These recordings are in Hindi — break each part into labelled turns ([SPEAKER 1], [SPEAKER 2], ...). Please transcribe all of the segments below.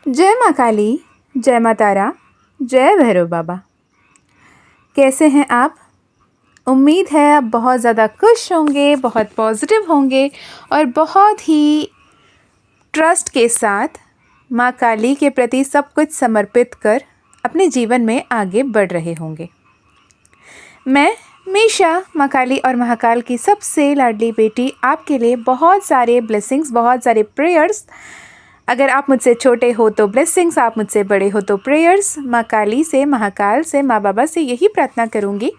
[SPEAKER 1] जय माँ काली, जय माँ तारा, जय भैरव बाबा। कैसे हैं आप? उम्मीद है आप बहुत ज़्यादा खुश होंगे, बहुत पॉजिटिव होंगे और बहुत ही ट्रस्ट के साथ माँ काली के प्रति सब कुछ समर्पित कर अपने जीवन में आगे बढ़ रहे होंगे। मैं मीशा, माँ काली और महाकाल की सबसे लाडली बेटी, आपके लिए बहुत सारे ब्लेसिंग्स, बहुत सारे प्रेयर्स। अगर आप मुझसे छोटे हो तो ब्लेसिंग्स, आप मुझसे बड़े हो तो प्रेयर्स। माँ काली से, महाकाल से, माँ बाबा से यही प्रार्थना करूँगी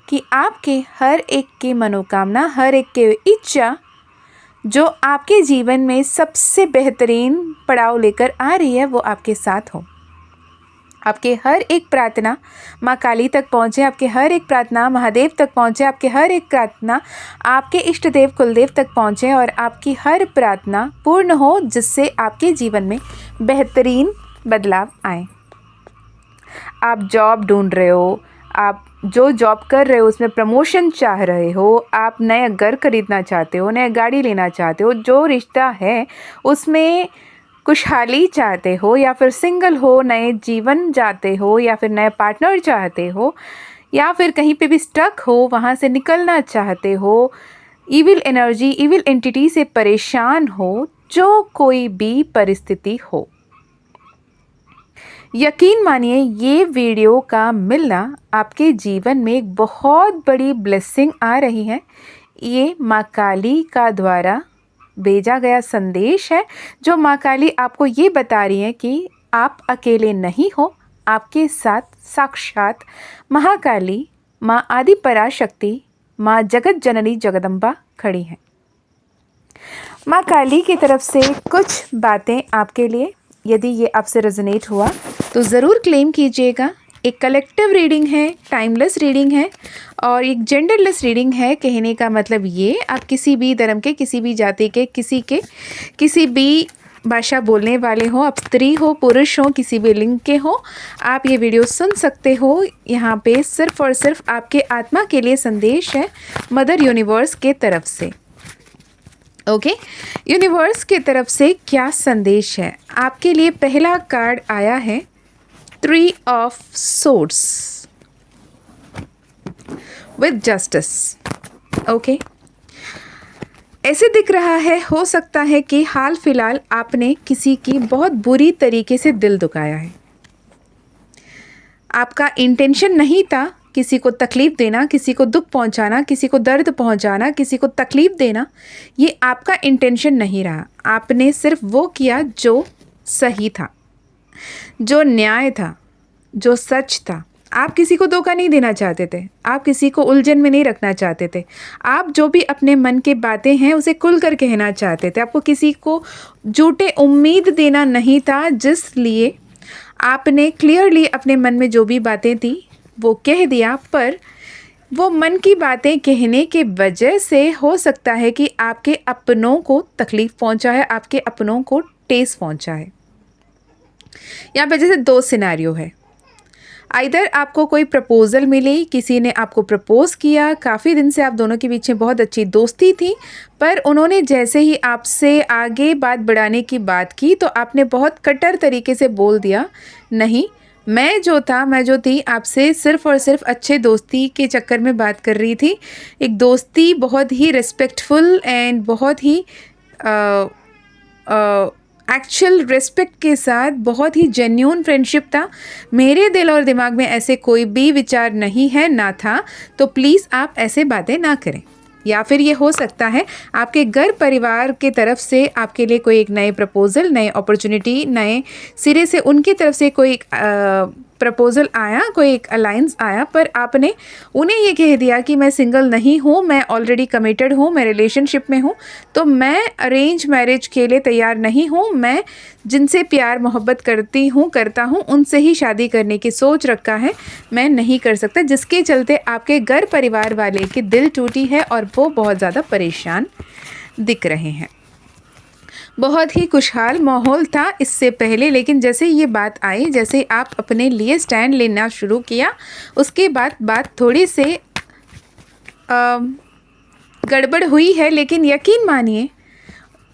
[SPEAKER 1] कि आपके हर एक की मनोकामना, हर एक की इच्छा जो आपके जीवन में सबसे बेहतरीन पड़ाव लेकर आ रही है वो आपके साथ हो। आपके हर एक प्रार्थना माँ काली तक पहुँचे, आपके हर एक प्रार्थना महादेव तक पहुँचे, आपके हर एक प्रार्थना आपके इष्ट देव कुलदेव तक पहुँचे और आपकी हर प्रार्थना पूर्ण हो, जिससे आपके जीवन में बेहतरीन बदलाव आए। आप जॉब ढूंढ रहे हो, आप जो जॉब कर रहे हो उसमें प्रमोशन चाह रहे हो, आप नया घर खरीदना चाहते हो, नया गाड़ी लेना चाहते हो, जो रिश्ता है उसमें खुशहाली चाहते हो, या फिर सिंगल हो, नए जीवन चाहते हो, या फिर नया पार्टनर चाहते हो, या फिर कहीं पे भी स्टक हो वहाँ से निकलना चाहते हो, इविल एनर्जी, इविल एंटिटी से परेशान हो, जो कोई भी परिस्थिति हो, यकीन मानिए ये वीडियो का मिलना आपके जीवन में एक बहुत बड़ी ब्लेसिंग आ रही है। ये माँ काली का द्वारा भेजा गया संदेश है, जो माँ काली आपको ये बता रही है कि आप अकेले नहीं हो, आपके साथ साक्षात महाकाली, माँ आदि पराशक्ति, माँ जगत जननी जगदम्बा खड़ी हैं। माँ काली की तरफ से कुछ बातें आपके लिए, यदि ये आपसे रेजोनेट हुआ तो ज़रूर क्लेम कीजिएगा। एक कलेक्टिव रीडिंग है, टाइमलेस रीडिंग है और एक जेंडरलेस रीडिंग है। कहने का मतलब ये, आप किसी भी धर्म के, किसी भी जाति के, किसी भी भाषा बोलने वाले हो, आप स्त्री हो, पुरुष हो, किसी भी लिंग के हो, आप ये वीडियो सुन सकते हो। यहाँ पे सिर्फ़ और सिर्फ आपके आत्मा के लिए संदेश है मदर यूनिवर्स के तरफ से। ओके, यूनिवर्स की तरफ से क्या संदेश है आपके लिए? पहला कार्ड आया है 3 of swords with justice. Okay, ऐसे दिख रहा है, हो सकता है कि हाल फिलहाल आपने किसी की बहुत बुरी तरीके से दिल दुखाया है। आपका इंटेंशन नहीं था किसी को तकलीफ़ देना, किसी को दुख पहुंचाना, किसी को दर्द पहुंचाना, किसी को तकलीफ़ देना, ये आपका इंटेंशन नहीं रहा। आपने सिर्फ वो किया जो सही था, जो न्याय था, जो सच था। आप किसी को धोखा नहीं देना चाहते थे, आप किसी को उलझन में नहीं रखना चाहते थे। आप जो भी अपने मन की बातें हैं उसे खुल कर कहना चाहते थे। आपको किसी को झूठे उम्मीद देना नहीं था, जिसलिए आपने क्लियरली अपने मन में जो भी बातें थी वो कह दिया। पर वो मन की बातें कहने के वजह से हो सकता है कि आपके अपनों को तकलीफ़ पहुंचा है, आपके अपनों को ठेस पहुंचा है। यहाँ पे जैसे 2 सिनेरियो है। आइदर आपको कोई प्रपोज़ल मिली, किसी ने आपको प्रपोज़ किया, काफ़ी दिन से आप दोनों के बीच में बहुत अच्छी दोस्ती थी, पर उन्होंने जैसे ही आपसे आगे बात बढ़ाने की बात की तो आपने बहुत कट्टर तरीके से बोल दिया, नहीं, मैं जो थी आपसे सिर्फ़ और सिर्फ अच्छे दोस्ती के चक्कर में बात कर रही थी। एक दोस्ती बहुत ही रिस्पेक्टफुल एंड बहुत ही एक्चुअल रिस्पेक्ट के साथ, बहुत ही जेन्यून फ्रेंडशिप था। मेरे दिल और दिमाग में ऐसे कोई भी विचार नहीं है, ना था, तो प्लीज़ आप ऐसे बातें ना करें। या फिर ये हो सकता है आपके घर परिवार के तरफ से आपके लिए कोई एक नए प्रपोज़ल, नए अपॉर्चुनिटी, नए सिरे से उनकी तरफ से कोई एक प्रपोज़ल आया, कोई एक अलायंस आया, पर आपने उन्हें ये कह दिया कि मैं सिंगल नहीं हूँ, मैं ऑलरेडी कमिटेड हूँ, मैं रिलेशनशिप में हूँ, तो मैं अरेंज मैरिज के लिए तैयार नहीं हूँ। मैं जिनसे प्यार मोहब्बत करता हूँ उनसे ही शादी करने की सोच रखा है, मैं नहीं कर सकता। जिसके चलते आपके घर परिवार वाले की दिल टूटी है और वो बहुत ज़्यादा परेशान दिख रहे हैं। बहुत ही खुशहाल माहौल था इससे पहले, लेकिन जैसे ये बात आई, जैसे आप अपने लिए स्टैंड लेना शुरू किया, उसके बाद बात थोड़ी से गड़बड़ हुई है। लेकिन यकीन मानिए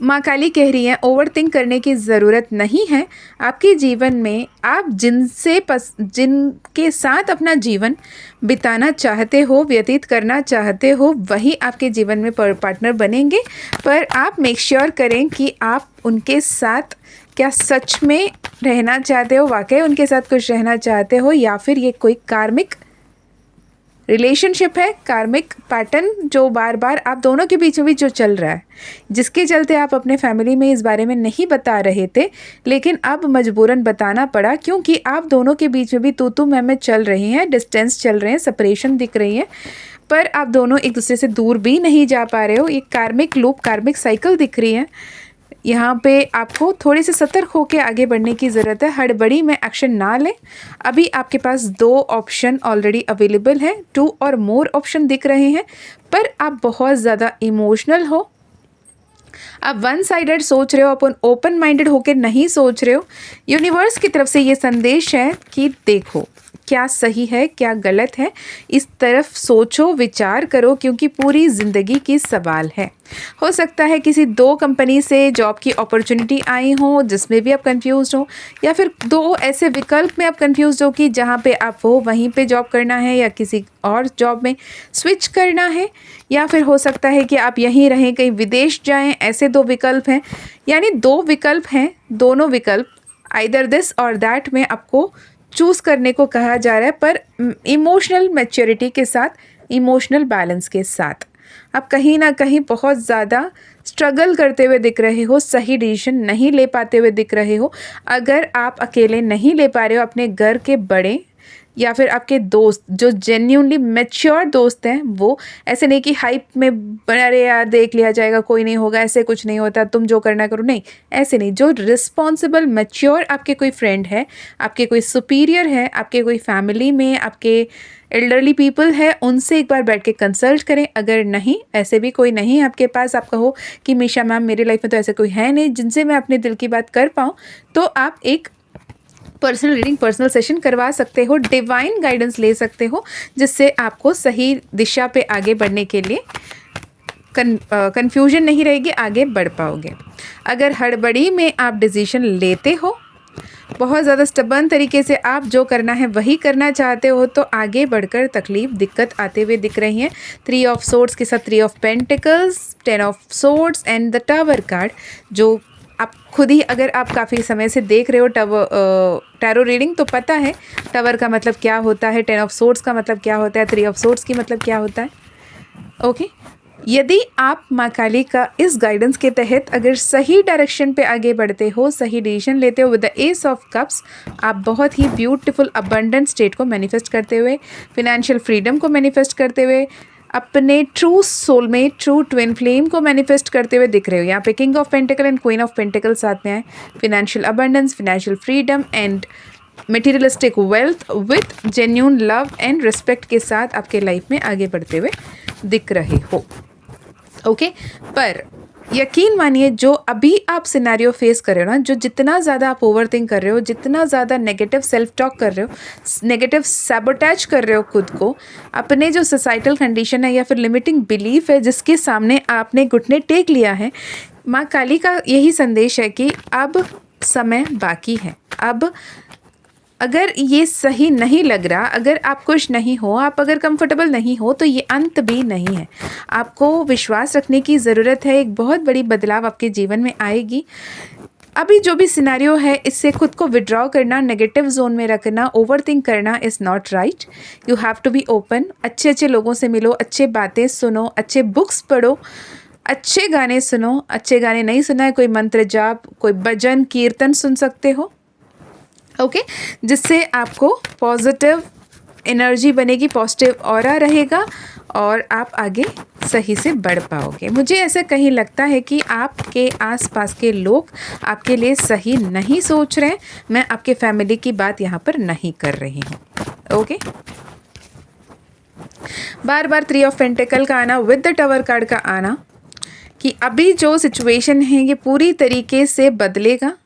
[SPEAKER 1] माँ काली कह रही हैं ओवरथिंक करने की ज़रूरत नहीं है। आपके जीवन में आप जिनके साथ अपना जीवन बिताना चाहते हो, व्यतीत करना चाहते हो, वही आपके जीवन में पार्टनर बनेंगे। पर आप मेक श्योर करें कि आप उनके साथ क्या सच में रहना चाहते हो, वाकई उनके साथ कुछ रहना चाहते हो, या फिर ये कोई कार्मिक रिलेशनशिप है, कार्मिक पैटर्न जो बार बार आप दोनों के बीच में भी जो चल रहा है, जिसके चलते आप अपने फैमिली में इस बारे में नहीं बता रहे थे, लेकिन अब मजबूरन बताना पड़ा क्योंकि आप दोनों के बीच में भी तू मैं चल रही हैं, डिस्टेंस चल रहे हैं, सेपरेशन दिख रही है, पर आप दोनों एक दूसरे से दूर भी नहीं जा पा रहे हो। एक कार्मिक लूप, कार्मिक साइकिल दिख रही है। यहाँ पे आपको थोड़े से सतर्क होकर आगे बढ़ने की ज़रूरत है। हड़बड़ी में एक्शन ना लें। अभी आपके पास 2 ऑप्शन ऑलरेडी अवेलेबल है, 2 और मोर ऑप्शन दिख रहे हैं, पर आप बहुत ज़्यादा इमोशनल हो। आप वन साइडेड सोच रहे हो, अपन ओपन माइंडेड होकर नहीं सोच रहे हो। यूनिवर्स की तरफ से ये संदेश है कि देखो क्या सही है, क्या गलत है, इस तरफ सोचो, विचार करो, क्योंकि पूरी ज़िंदगी की सवाल है। हो सकता है किसी 2 कंपनी से जॉब की अपॉर्चुनिटी आई हो जिसमें भी आप कंफ्यूज हो, या फिर 2 ऐसे विकल्प में आप कंफ्यूज हो कि जहाँ पे आप हो वहीं पे जॉब करना है या किसी और जॉब में स्विच करना है, या फिर हो सकता है कि आप यहीं रहें, कहीं विदेश जाएं। ऐसे 2 विकल्प हैं, यानी 2 विकल्प हैं। दोनों विकल्प आइदर दिस और दैट में आपको चूज़ करने को कहा जा रहा है, पर इमोशनल मैच्योरिटी के साथ, इमोशनल बैलेंस के साथ। आप कहीं ना कहीं बहुत ज़्यादा स्ट्रगल करते हुए दिख रहे हो, सही डिसीजन नहीं ले पाते हुए दिख रहे हो। अगर आप अकेले नहीं ले पा रहे हो, अपने घर के बड़े या फिर आपके दोस्त जो जेन्यूनली मैच्योर दोस्त हैं, वो ऐसे नहीं कि हाइप में अरे यार देख लिया जाएगा, कोई नहीं होगा, ऐसे कुछ नहीं होता, तुम जो करना करो, नहीं, ऐसे नहीं। जो रिस्पॉन्सिबल मैच्योर आपके कोई फ्रेंड है, आपके कोई सुपीरियर है, आपके कोई फैमिली में आपके एल्डरली पीपल है, उनसे एक बार बैठ के कंसल्ट करें। अगर नहीं, ऐसे भी कोई नहीं आपके पास, आप कहो कि मीशा मैम मेरी लाइफ में तो ऐसे कोई है नहीं जिनसे मैं अपने दिल की बात कर पाऊँ, तो आप एक पर्सनल रीडिंग, पर्सनल सेशन करवा सकते हो, डिवाइन गाइडेंस ले सकते हो, जिससे आपको सही दिशा पे आगे बढ़ने के लिए कन्फ्यूजन नहीं रहेगी, आगे बढ़ पाओगे। अगर हड़बड़ी में आप डिसीजन लेते हो, बहुत ज़्यादा स्टबर्न तरीके से आप जो करना है वही करना चाहते हो, तो आगे बढ़कर तकलीफ, दिक्कत आते हुए दिख रही हैं। 3 ऑफ सोर्ड्स के साथ 3 of pentacles, 10 of swords and the tower card, जो आप खुद ही, अगर आप काफ़ी समय से देख रहे हो टैरो रीडिंग, तो पता है टावर का मतलब क्या होता है, 10 ऑफ सोर्ड्स का मतलब क्या होता है, 3 ऑफ सोर्ड्स की मतलब क्या होता है। ओके, यदि आप माँ काली का इस गाइडेंस के तहत अगर सही डायरेक्शन पे आगे बढ़ते हो, सही डिसीजन लेते हो with the S of cups, आप बहुत ही ब्यूटीफुल अबंडेंट स्टेट को मैनिफेस्ट करते हुए, फिनेंशियल फ्रीडम को मैनिफेस्ट करते हुए, अपने true soulmate, true twin flame को मैनिफेस्ट करते हुए दिख रहे हो। यहाँ पे king of pentacle and queen of pentacle साथ में आए। Financial abundance, financial freedom and materialistic wealth with genuine love and respect के साथ आपके लाइफ में आगे बढ़ते हुए दिख रहे हो। ओके, पर यकीन मानिए जो अभी आप सिनेरियो फेस कर रहे हो ना, जो जितना ज़्यादा आप ओवरथिंक कर रहे हो, जितना ज़्यादा नेगेटिव सेल्फ टॉक कर रहे हो, नेगेटिव सैबोटैज कर रहे हो खुद को, अपने जो सोसाइटल कंडीशन है या फिर लिमिटिंग बिलीफ है जिसके सामने आपने घुटने टेक लिया है, माँ काली का यही संदेश है कि अब समय बाकी है। अब अगर ये सही नहीं लग रहा, अगर आप खुश नहीं हो, आप अगर कंफर्टेबल नहीं हो, तो ये अंत भी नहीं है। आपको विश्वास रखने की ज़रूरत है। एक बहुत बड़ी बदलाव आपके जीवन में आएगी। अभी जो भी सिनेरियो है, इससे खुद को विड्रॉ करना, नेगेटिव जोन में रखना, ओवरथिंक करना is not right. You have to be open. अच्छे अच्छे लोगों से मिलो, अच्छे बातें सुनो, अच्छे बुक्स पढ़ो, अच्छे गाने सुनो। अच्छे गाने नहीं सुना है, कोई मंत्र जाप, कोई भजन कीर्तन सुन सकते हो। ओके, जिससे आपको पॉजिटिव एनर्जी बनेगी, पॉजिटिव ऑरा रहेगा और आप आगे सही से बढ़ पाओगे। मुझे ऐसा कहीं लगता है कि आपके आसपास के लोग आपके लिए सही नहीं सोच रहे हैं। मैं आपके फैमिली की बात यहाँ पर नहीं कर रही हूँ। Okay, bar bar 3 of pentacle का आना विद द टावर कार्ड का आना कि अभी जो सिचुएशन है ये पूरी तरीके से बदलेगा।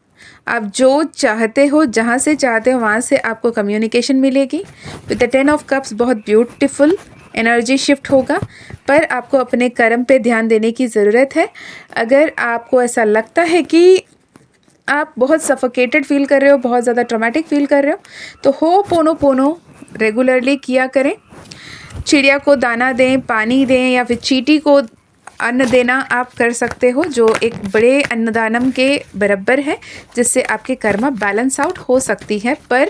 [SPEAKER 1] आप जो चाहते हो, जहाँ से चाहते हो वहाँ से आपको कम्युनिकेशन मिलेगी। विद द 10 ऑफ कप्स बहुत ब्यूटीफुल एनर्जी शिफ्ट होगा, पर आपको अपने कर्म पे ध्यान देने की ज़रूरत है। अगर आपको ऐसा लगता है कि आप बहुत सफोकेटेड फील कर रहे हो, बहुत ज़्यादा ट्रॉमेटिक फील कर रहे हो, तो होपोनोपोनो रेगुलरली किया करें। चिड़िया को दाना दें, पानी दें, या फिर चींटी को अन्न देना आप कर सकते हो, जो एक बड़े अन्नदानम के बराबर है, जिससे आपके कर्म बैलेंस आउट हो सकती है। पर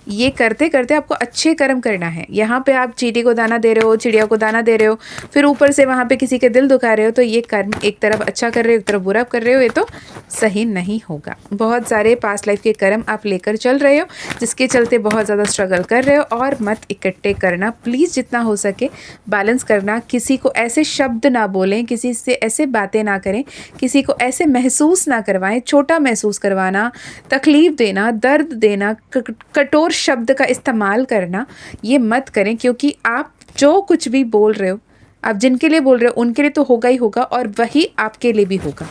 [SPEAKER 1] ये करते करते आपको अच्छे कर्म करना है। यहाँ पे आप चींटी को दाना दे रहे हो, चिड़िया को दाना दे रहे हो, फिर ऊपर से वहाँ पे किसी के दिल दुखा रहे हो, तो ये कर्म एक तरफ अच्छा कर रहे हो, एक तरफ बुरा कर रहे हो, ये तो सही नहीं होगा। बहुत सारे पास्ट लाइफ के कर्म आप लेकर चल रहे हो, जिसके चलते बहुत ज़्यादा स्ट्रगल कर रहे हो। और मत इकट्ठे करना प्लीज़, जितना हो सके बैलेंस करना। किसी को ऐसे शब्द ना बोलें, किसी से ऐसे बातें ना करें, किसी को ऐसे महसूस ना करवाएं, छोटा महसूस करवाना, तकलीफ़ देना, दर्द देना, कठोर शब्द का इस्तेमाल करना, ये मत करें। क्योंकि आप जो कुछ भी बोल रहे हो, आप जिनके लिए बोल रहे हो उनके लिए तो होगा ही होगा, और वही आपके लिए भी होगा।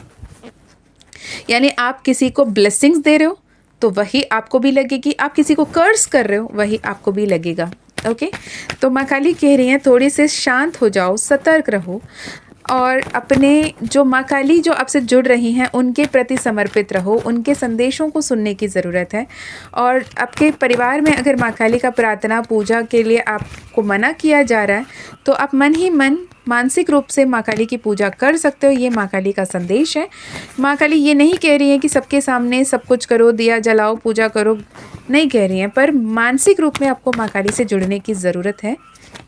[SPEAKER 1] यानी आप किसी को ब्लेसिंग्स दे रहे हो तो वही आपको भी लगेगी, आप किसी को कर्स कर रहे हो वही आपको भी लगेगा। ओके, तो माँ काली कह रही हैं थोड़ी से शांत हो जाओ, सतर्क रहो, और अपने जो माँ काली जो आपसे जुड़ रही हैं उनके प्रति समर्पित रहो। उनके संदेशों को सुनने की ज़रूरत है। और आपके परिवार में अगर माँ काली का प्रार्थना पूजा के लिए आपको मना किया जा रहा है, तो आप मन ही मन मानसिक रूप से माँ काली की पूजा कर सकते हो। ये माँ काली का संदेश है। माँ काली ये नहीं कह रही है कि सबके सामने सब कुछ करो, दिया जलाओ, पूजा करो, नहीं कह रही हैं, पर मानसिक रूप में आपको माँ काली से जुड़ने की ज़रूरत है,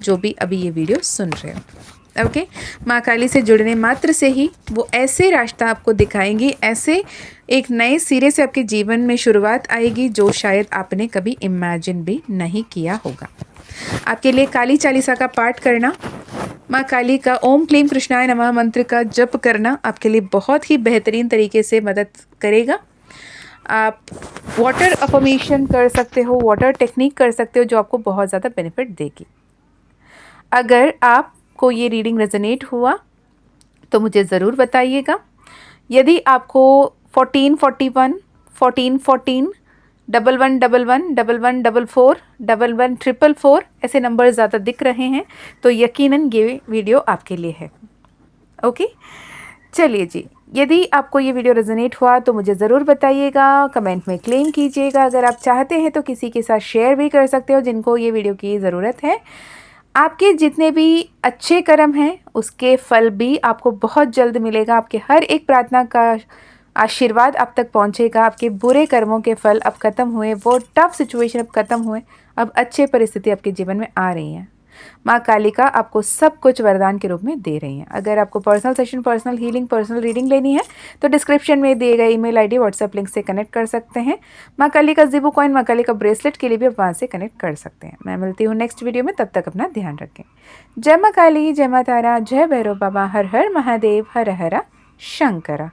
[SPEAKER 1] जो भी अभी ये वीडियो सुन रहे हो। ओके, माँ काली से जुड़ने मात्र से ही वो ऐसे रास्ता आपको दिखाएंगी, ऐसे एक नए सिरे से आपके जीवन में शुरुआत आएगी, जो शायद आपने कभी इमेजिन भी नहीं किया होगा। आपके लिए काली चालीसा का पाठ करना, माँ काली का ओम क्लीम कृष्णाय नमः मंत्र का जप करना आपके लिए बहुत ही बेहतरीन तरीके से मदद करेगा। आप वाटर अफर्मेशन कर सकते हो, वाटर टेक्निक कर सकते हो, जो आपको बहुत ज़्यादा बेनिफिट देगी। अगर आपको ये रीडिंग रेजोनेट हुआ तो मुझे ज़रूर बताइएगा। यदि आपको 1441 1414 1111 1144 ऐसे नंबर ज़्यादा दिख रहे हैं, तो यकीनन ये वीडियो आपके लिए है। ओके, चलिए जी, यदि आपको ये वीडियो रेजोनेट हुआ तो मुझे ज़रूर बताइएगा, कमेंट में क्लेम कीजिएगा। अगर आप चाहते हैं तो किसी के साथ शेयर भी कर सकते हो जिनको ये वीडियो की ज़रूरत है। आपके जितने भी अच्छे कर्म हैं उसके फल भी आपको बहुत जल्द मिलेगा। आपके हर एक प्रार्थना का आशीर्वाद आप तक पहुंचेगा। आपके बुरे कर्मों के फल अब ख़त्म हुए, वो टफ सिचुएशन अब ख़त्म हुए, अब अच्छे परिस्थिति आपके जीवन में आ रही हैं। माँ कालिका आपको सब कुछ वरदान के रूप में दे रही हैं। अगर आपको personal session, personal healing, personal reading लेनी है तो डिस्क्रिप्शन में दिए गए ईमेल आईडी, व्हाट्सएप लिंक से कनेक्ट कर सकते हैं। माँ कालिका ज़िबू कॉइन, माँ कालिका ब्रेसलेट के लिए भी आप वहाँ से कनेक्ट कर सकते हैं। मैं मिलती हूँ नेक्स्ट वीडियो में, तब तक अपना ध्यान रखें। जय माँ काली, जय माँ तारा, जय भैरव बाबा, हर हर महादेव, हर हर शंकरा।